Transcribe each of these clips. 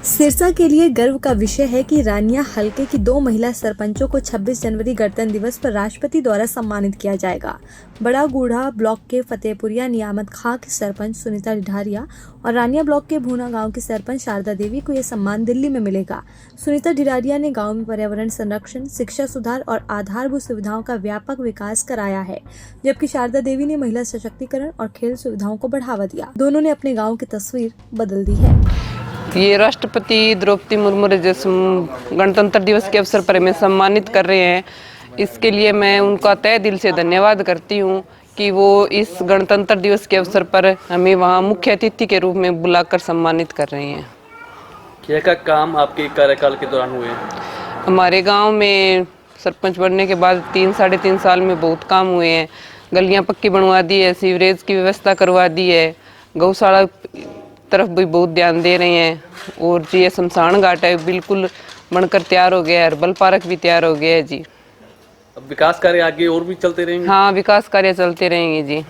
सिरसा के लिए गर्व का विषय है कि रानिया हलके की 2 महिला सरपंचों को 26 जनवरी गणतंत्र दिवस पर राष्ट्रपति द्वारा सम्मानित किया जाएगा। बड़ा गूढ़ा ब्लॉक के फतेहपुरिया नियामत खां की सरपंच सुनीता ढिढारिया और रानिया ब्लॉक के भूना गांव की सरपंच शारदा देवी को यह सम्मान दिल्ली में मिलेगा। सुनीता ढिढारिया ने गाँव में पर्यावरण संरक्षण, शिक्षा सुधार और आधारभूत सुविधाओं का व्यापक विकास कराया है, जबकि शारदा देवी ने महिला सशक्तिकरण और खेल सुविधाओं को बढ़ावा दिया। दोनों ने अपने गाँव की तस्वीर बदल दी है। ये राष्ट्रपति द्रौपदी मुर्मू जैसे गणतंत्र दिवस के अवसर पर हमें सम्मानित कर रहे हैं। इसके लिए मैं उनका तहे दिल से धन्यवाद करती हूँ कि वो इस गणतंत्र दिवस के अवसर पर हमें वहाँ मुख्य अतिथि के रूप में बुलाकर सम्मानित कर रहे हैं। क्या क्या काम आपके कार्यकाल के दौरान हुए? हमारे गांव में सरपंच बनने के बाद 3-3.5 साल में बहुत काम हुए हैं। गलियां पक्की बनवा दी है, सीवरेज की व्यवस्था करवा दी है, गौशाला तरफ भी बहुत ध्यान दे रहे हैं और जी ये शमशान घाट है बिल्कुल बनकर तैयार हो गया है। हर्बल पार्क भी तैयार हो गया है जी। अब विकास कार्य आगे और भी चलते रहेंगे? हाँ, विकास कार्य चलते रहेंगे जी।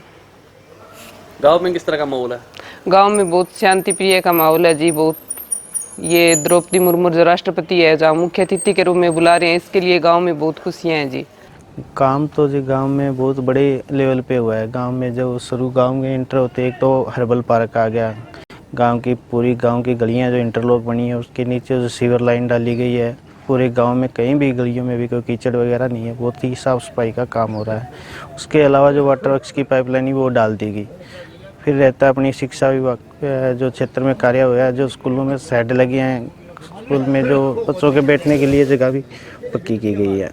गांव में किस तरह का माहौल है? गांव में बहुत शांति प्रिय का माहौल है जी। बहुत ये द्रौपदी मुर्मू जो राष्ट्रपति है, जहाँ मुख्य अतिथि के रूप में बुला रहे हैं, इसके लिए गाँव में बहुत खुशियाँ हैं जी। काम तो जी गांव में बहुत बड़े लेवल पे हुआ है। गांव में जो शुरू गांव में इंटर होते एक तो हर्बल पार्क आ गया। गांव की पूरी गांव की गलियां जो इंटरलॉक बनी है, उसके नीचे जो सीवर लाइन डाली गई है। पूरे गांव में कहीं भी गलियों में भी कोई कीचड़ वगैरह नहीं है। बहुत ही साफ़ सफाई का काम हो रहा है। उसके अलावा जो वाटर वर्क्स की पाइपलाइन वो डाल दी गई। फिर रहता है अपनी शिक्षा विभाग जो क्षेत्र में कार्य हुआ है, जो स्कूलों में शेड लगे हैं, स्कूल में जो बच्चों के बैठने के लिए जगह भी पक्की की गई है।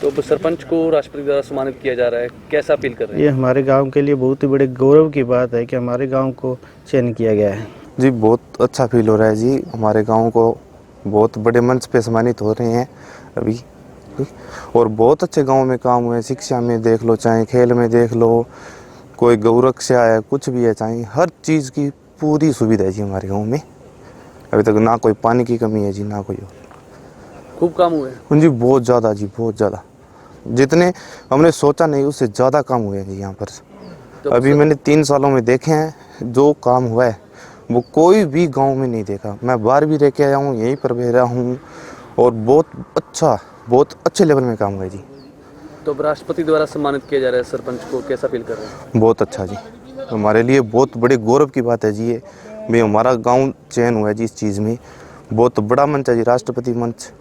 तो सरपंच को राष्ट्रपति द्वारा सम्मानित किया जा रहा है, कैसा अपील कर रहे हैं? ये हमारे गांव के लिए बहुत ही बड़े गौरव की बात है कि हमारे गांव को चयन किया गया है। जी बहुत अच्छा फील हो रहा है जी। हमारे गांव को बहुत बड़े मंच पे सम्मानित हो रहे हैं अभी, और बहुत अच्छे गांव में काम हुए हैं। शिक्षा में देख लो, चाहे खेल में देख लो, कोई गौरक्षा है, कुछ भी है, चाहे हर चीज़ की पूरी सुविधा है जी हमारे गाँव में। अभी तक ना कोई पानी की कमी है जी, ना कोई और। खूब काम हुए हैं जी, बहुत ज़्यादा जी, बहुत ज़्यादा। जितने हमने सोचा नहीं उससे ज़्यादा काम हुए हैं जी यहाँ पर। तो अभी मैंने 3 सालों में देखे हैं जो काम हुआ है वो कोई भी गांव में नहीं देखा। मैं बाहर भी रह के आया हूँ, यहीं पर भी रहा हूँ, और बहुत अच्छे लेवल में काम हुआ है जी। तो राष्ट्रपति द्वारा सम्मानित किया जा रहा है सरपंच को, कैसा फील कर रहे हैं? बहुत अच्छा जी, हमारे लिए बहुत बड़े गौरव की बात है जी। ये मैं हमारा गाँव चयन हुआ है जी इस चीज़ में। बहुत बड़ा मंच है जी, राष्ट्रपति मंच,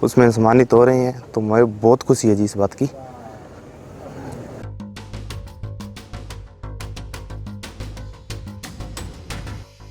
उसमें सम्मानित हो रहे हैं, तो मुझे बहुत खुशी है जी इस बात की।